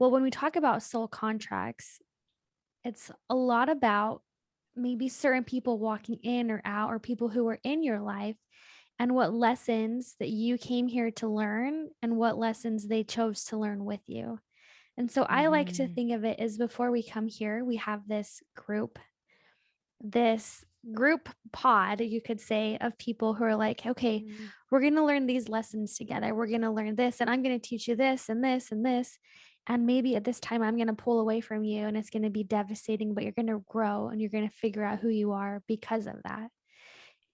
Well, when we talk about soul contracts, it's a lot about maybe certain people walking in or out, or people who are in your life, and what lessons that you came here to learn and what lessons they chose to learn with you. And so I like to Mhm. think of it as, before we come here, we have this group pod, you could say, of people who are like, okay, Mhm. we're going to learn these lessons together. We're going to learn this, and I'm going to teach you this and this and this. And maybe at this time, I'm going to pull away from you, and it's going to be devastating, but you're going to grow and you're going to figure out who you are because of that.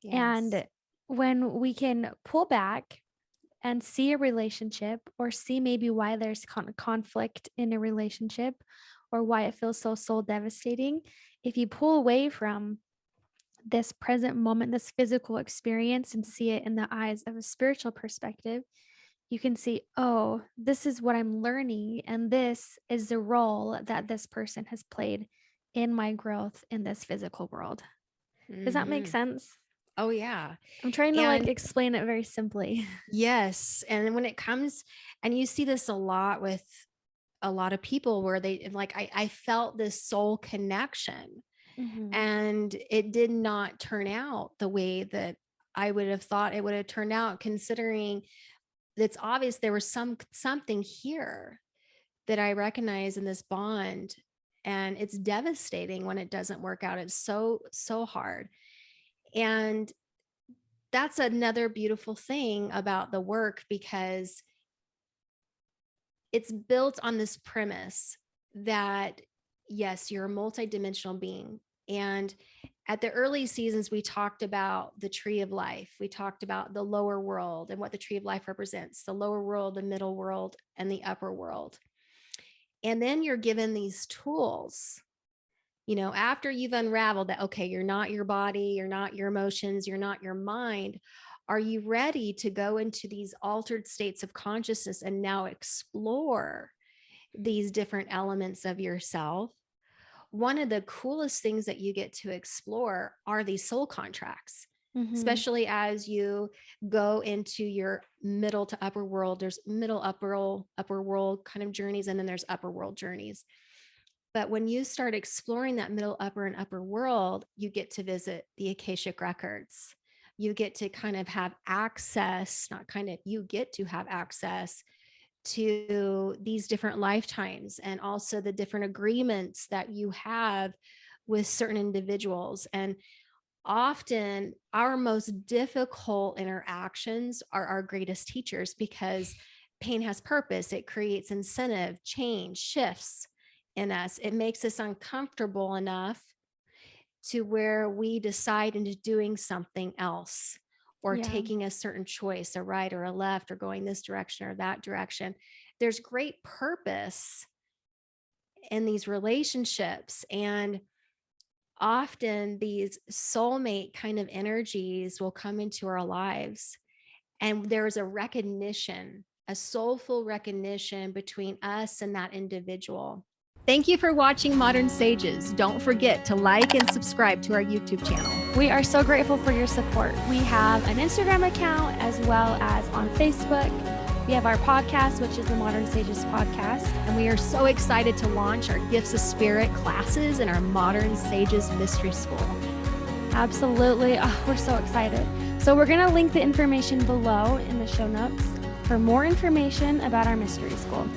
Yes. And when we can pull back and see a relationship, or see maybe why there's conflict in a relationship, or why it feels so soul devastating, if you pull away from this present moment, this physical experience, and see it in the eyes of a spiritual perspective, you can see, oh, this is what I'm learning. And this is the role that this person has played in my growth in this physical world. Does that make Mhm. sense? Oh, yeah. I'm trying to like And explain it very simply. yes, and when it comes and you see this a lot with a lot of people where they like, I felt this soul connection, Hmm. and it did not turn out the way that I would have thought it would have turned out, considering it's obvious there was something here that I recognize in this bond. And it's devastating when it doesn't work out. It's so hard. And that's another beautiful thing about the work, because it's built on this premise that yes, you're a multidimensional being. And at the early seasons, we talked about the tree of life. We talked about the lower world and what the tree of life represents, the lower world, the middle world, and the upper world. And then you're given these tools, after you've unraveled that, okay, you're not your body, you're not your emotions, you're not your mind. Are you ready to go into these altered states of consciousness and now explore these different elements of yourself? One of the coolest things that you get to explore are these soul contracts, Hmm. especially as you go into your middle to upper world. There's middle, upper world kind of journeys, and then there's upper world journeys. But when you start exploring that middle, upper, and upper world, you get to visit the Akashic records. You get to kind of have access, not kind of, you get to have access to these different lifetimes, and also the different agreements that you have with certain individuals. And often our most difficult interactions are our greatest teachers, because pain has purpose. It creates incentive, change, shifts in us. It makes us uncomfortable enough to where we decide into doing something else, or Yeah. taking a certain choice, a right or a left, or going this direction or that direction. There's great purpose in these relationships. And often these soulmate kind of energies will come into our lives, and there's a recognition, a soulful recognition between us and that individual. Thank you for watching Modern Sages. Don't forget to like and subscribe to our YouTube channel. We are so grateful for your support. We have an Instagram account as well as on Facebook. We have our podcast, which is the Modern Sages podcast. And we are so excited to launch our Gifts of Spirit classes in our Modern Sages Mystery School. Absolutely. Oh, we're so excited. So we're going to link the information below in the show notes for more information about our mystery school.